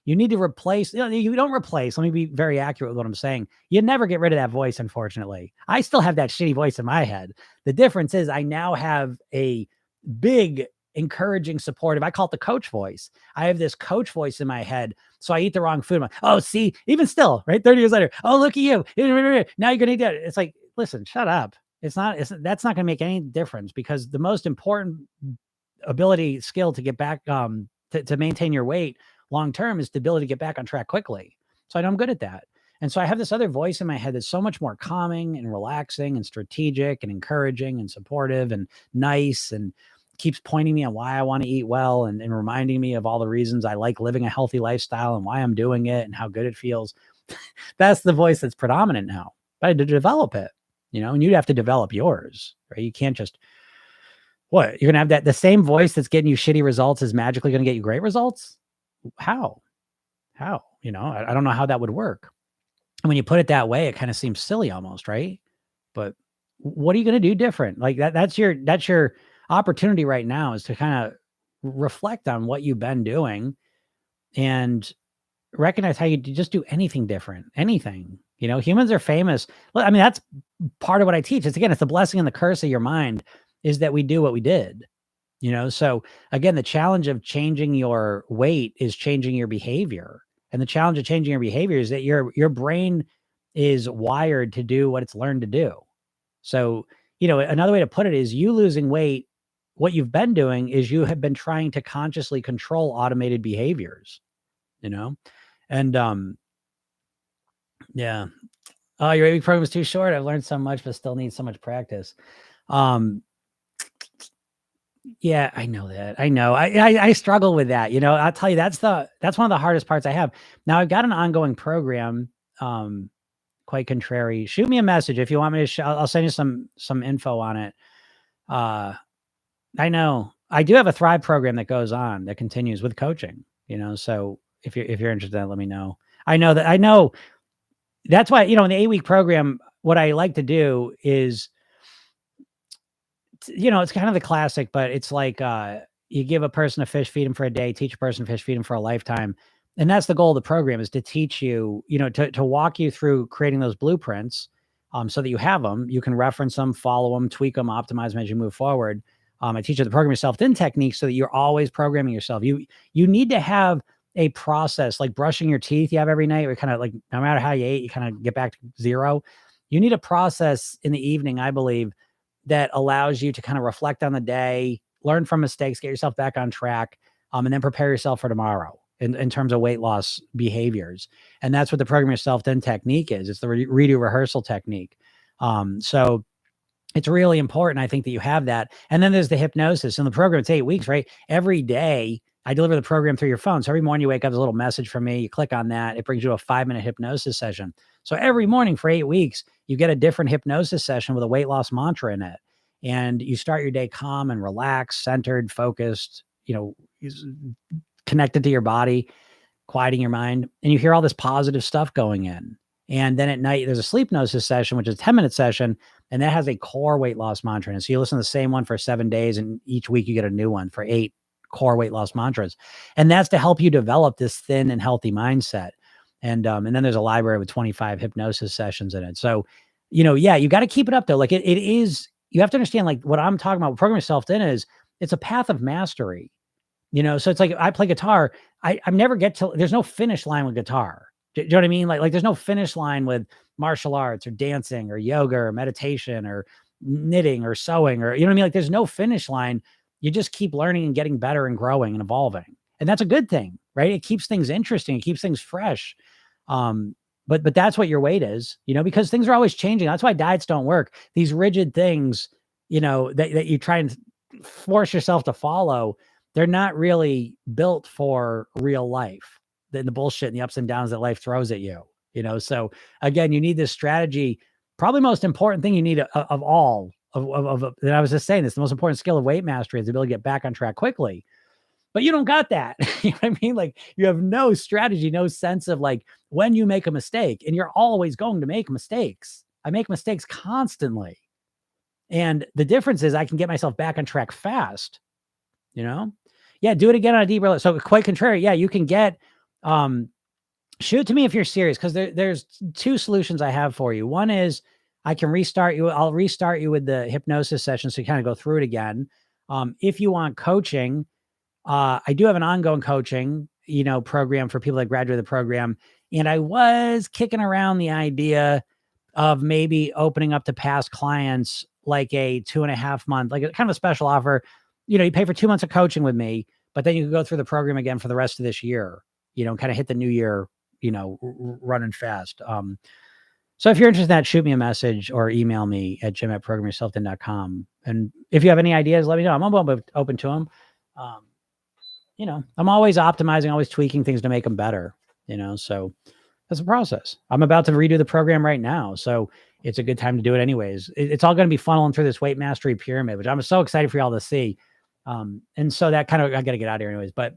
You need to replace, you don't replace. Let me be very accurate with what I'm saying. You never get rid of that voice, unfortunately. I still have that shitty voice in my head. The difference is I now have a big, encouraging, supportive, I call it the coach voice. I have this coach voice in my head. So I eat the wrong food. I'm like, oh, see, even still, right? 30 years later, oh, look at you. Now you're going to eat that. It's like, listen, shut up. That's not going to make any difference, because the most important skill to get back, to maintain your weight long-term is the ability to get back on track quickly. So I know I'm good at that. And so I have this other voice in my head that's so much more calming and relaxing and strategic and encouraging and supportive and nice, and keeps pointing me on why I want to eat well, and reminding me of all the reasons I like living a healthy lifestyle and why I'm doing it and how good it feels. That's the voice that's predominant now. But I had to develop it, and you'd have to develop yours, right? You can't just, what? You're going to have the same voice that's getting you shitty results is magically going to get you great results? How? I don't know how that would work. And when you put it that way, it kind of seems silly almost, right? But what are you going to do different? Like that's your opportunity right now, is to kind of reflect on what you've been doing and recognize how you just do anything different. Anything. Humans are famous. Well, I mean, that's part of what I teach. It's the blessing and the curse of your mind is that we do what we did. So again, the challenge of changing your weight is changing your behavior. And the challenge of changing your behavior is that your brain is wired to do what it's learned to do. So, another way to put it is, you losing weight, what you've been doing is you have been trying to consciously control automated behaviors, and, yeah. Oh, your 8-week program is too short. I've learned so much, but still need so much practice. Yeah, I know that. I know. I struggle with that. I'll tell you that's one of the hardest parts I have. Now I've got an ongoing program, um, quite contrary. Shoot me a message if you want me to I'll send you some info on it. Uh, I know. I do have a Thrive program that goes on that continues with coaching, so if you're interested, let me know. I know that's why, in the 8-week program, what I like to do is it's kind of the classic, but it's like, you give a person a fish, feed him for a day, teach a person to fish, feed him for a lifetime. And that's the goal of the program, is to teach you, to walk you through creating those blueprints, so that you have them, you can reference them, follow them, tweak them, optimize them as you move forward. I teach you the program yourself in technique so that you're always programming yourself. You need to have a process like brushing your teeth you have every night, or kind of like no matter how you ate, you kind of get back to zero. You need a process in the evening, I believe, that allows you to kind of reflect on the day, learn from mistakes, get yourself back on track, and then prepare yourself for tomorrow in terms of weight loss behaviors. And that's what the program yourself then technique is. It's the redo rehearsal technique. So it's really important, I think, that you have that. And then there's the hypnosis. In the program, it's 8 weeks, right? Every day, I deliver the program through your phone. So every morning you wake up, there's a little message from me. You click on that. It brings you a 5-minute hypnosis session. So every morning for 8 weeks, you get a different hypnosis session with a weight loss mantra in it. And you start your day calm and relaxed, centered, focused, connected to your body, quieting your mind, and you hear all this positive stuff going in. And then at night, there's a sleep hypnosis session, which is a 10-minute session, and that has a core weight loss mantra in it. So you listen to the same one for 7 days, and each week you get a new one for 8 core weight loss mantras. And that's to help you develop this thin and healthy mindset. And then there's a library with 25 hypnosis sessions in it. So, yeah, you got to keep it up though. Like it is, you have to understand, like what I'm talking about, program yourself in is, it's a path of mastery. So it's like I play guitar. I never get to, there's no finish line with guitar. Do you know what I mean? Like there's no finish line with martial arts or dancing or yoga or meditation or knitting or sewing, or, you know what I mean? Like there's no finish line. You just keep learning and getting better and growing and evolving. And that's a good thing, right? It keeps things interesting. It keeps things fresh. Um, but that's what your weight is, because things are always changing. That's why diets don't work. These rigid things, that you try and force yourself to follow, they're not really built for real life, the bullshit and the ups and downs that life throws at you, So again, you need this strategy. Probably most important thing you need of all and I was just saying this, the most important skill of weight mastery is the ability to get back on track quickly. But you don't got that. You know what I mean? Like you have no strategy, no sense of like when you make a mistake, and you're always going to make mistakes. I make mistakes constantly. And the difference is I can get myself back on track fast, you know? Yeah, do it again on a deeper level. So quite contrary, yeah, you can get shoot to me if you're serious, because there's 2 solutions I have for you. One is I can restart you. I'll restart you with the hypnosis session so you kind of go through it again. If you want coaching, I do have an ongoing coaching, program for people that graduated the program. And I was kicking around the idea of maybe opening up to past clients like a 2.5 month, like a kind of a special offer. You pay for 2 months of coaching with me, but then you can go through the program again for the rest of this year, kind of hit the new year, running fast. So if you're interested in that, shoot me a message or email me at jim@programyourselfthin.com. And if you have any ideas, let me know. I'm open to them. I'm always optimizing, always tweaking things to make them better, so that's a process. I'm about to redo the program right now. So it's a good time to do it anyways. It's all going to be funneling through this weight mastery pyramid, which I'm so excited for y'all to see. And so that kind of, I got to get out of here anyways, but,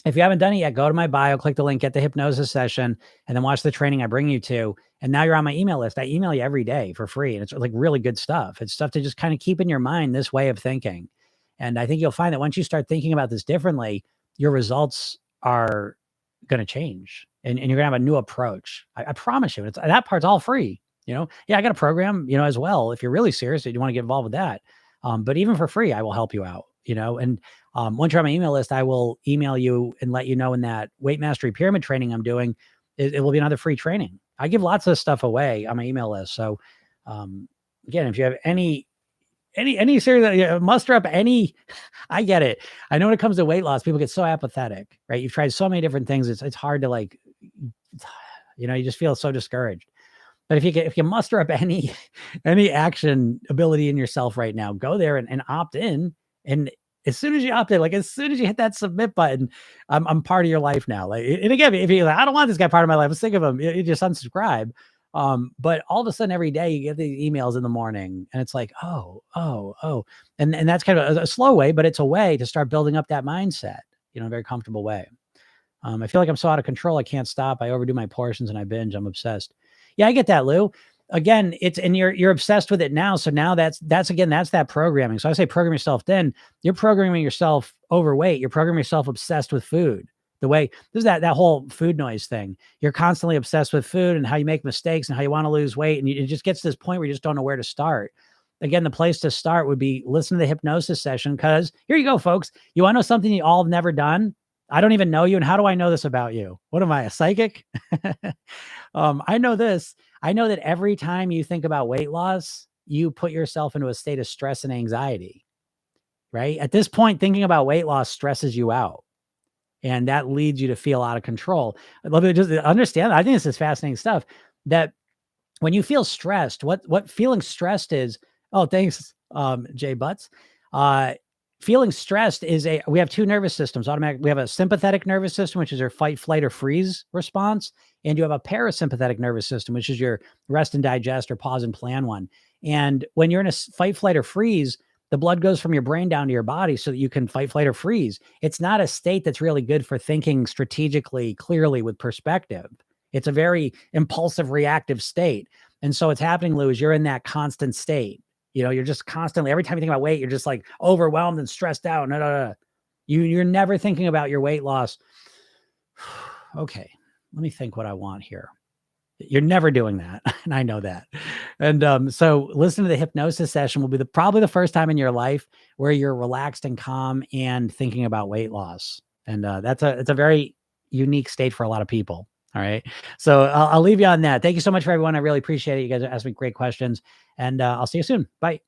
if you haven't done it yet, go to my bio, click the link, get the hypnosis session, and then watch the training I bring you to. And now you're on my email list. I email you every day for free. And it's like really good stuff. It's stuff to just kind of keep in your mind, this way of thinking. And I think you'll find that once you start thinking about this differently, your results are going to change, and you're going to have a new approach. I promise you. That part's all free. Yeah, I got a program, as well. If you're really serious, you want to get involved with that. But even for free, I will help you out, and once you're on my email list, I will email you and let you know in that weight mastery pyramid training I'm doing, it will be another free training. I give lots of stuff away on my email list. So, again, if you have any serious, muster up any, I get it. I know when it comes to weight loss, people get so apathetic, right? You've tried so many different things. It's hard to you just feel so discouraged. But if you muster up any action ability in yourself right now, go there and opt in And as soon as you opt in, like as soon as you hit that submit button, I'm part of your life now. Like, and again, if you're like, I don't want this guy part of my life, let's think of him. You just unsubscribe. But all of a sudden, every day you get these emails in the morning, and it's like, oh, and that's kind of a slow way, but it's a way to start building up that mindset, in a very comfortable way. I feel like I'm so out of control. I can't stop. I overdo my portions and I binge. I'm obsessed. Yeah, I get that, Lou. Again, and you're obsessed with it now. So now that's that programming. So I say program yourself thin. You're programming yourself overweight. You're programming yourself obsessed with food. The way there's that whole food noise thing. You're constantly obsessed with food and how you make mistakes and how you want to lose weight. And it just gets to this point where you just don't know where to start. Again, the place to start would be listen to the hypnosis session, because here you go, folks. You want to know something you all have never done? I don't even know you. And how do I know this about you? What am I, a psychic? I know this. I know that every time you think about weight loss, you put yourself into a state of stress and anxiety, right? At this point, thinking about weight loss stresses you out. And that leads you to feel out of control. Let me just understand. I think this is fascinating stuff, that when you feel stressed, what feeling stressed is, oh, thanks, Jay Butts. Feeling stressed is we have two nervous systems, automatic. We have a sympathetic nervous system, which is your fight, flight, or freeze response. And you have a parasympathetic nervous system, which is your rest and digest or pause and plan one. And when you're in a fight, flight, or freeze, the blood goes from your brain down to your body so that you can fight, flight, or freeze. It's not a state that's really good for thinking strategically, clearly with perspective. It's a very impulsive, reactive state. And so what's happening, Lou, is you're in that constant state. You're just constantly, every time you think about weight, you're just like overwhelmed and stressed out. No. You're never thinking about your weight loss. Okay, let me think what I want here. You're never doing that. And I know that. And so listen to the hypnosis session will be probably the first time in your life where you're relaxed and calm and thinking about weight loss. And it's a very unique state for a lot of people. All right. So I'll leave you on that. Thank you so much for everyone. I really appreciate it. You guys are asking me great questions, and I'll see you soon. Bye.